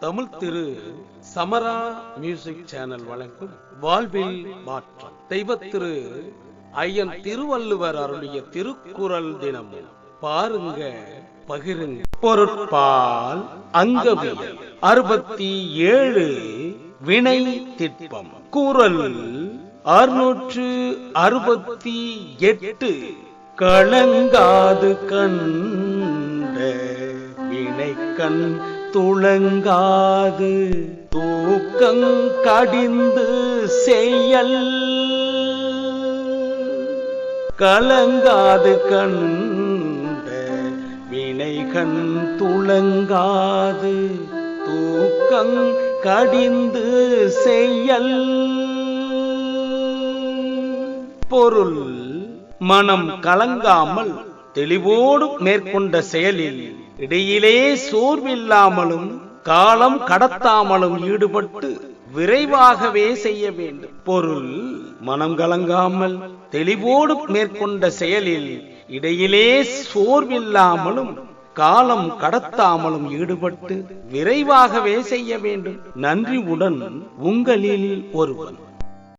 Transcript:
தமிழ் திரு சமரா music channel வழங்கும் வாழ்வில் மாற்றம் தெய்வ திரு ஐயன் திருவள்ளுவர் அருளிய திருக்குறள் தினம். பாருங்க, பகிருங்க. பொருட்பால் அங்கவியல் 67 வினை திட்பம். குறள் 668. களங்காது கண்ட வினைக்கண் துளங்காது தூக்கங் கடிந்து செயல். கலங்காது கண்ட வினைகண் துளங்காது தூக்கங் கடிந்து செயல். பொருள்: மனம் கலங்காமல் தெளிவோடு மேற்கொண்ட செயலில் இடையிலே சோர்வில்லாமலும் காலம் கடத்தாமலும் ஈடுபட்டு விரைவாகவே செய்ய வேண்டும். பொருள்: மனம் கலங்காமல் தெளிவோடு மேற்கொண்ட செயலில் இடையிலே சோர்வில்லாமலும் காலம் கடத்தாமலும் ஈடுபட்டு விரைவாகவே செய்ய வேண்டும். நன்றியுடன் உங்களில் ஒருவன்.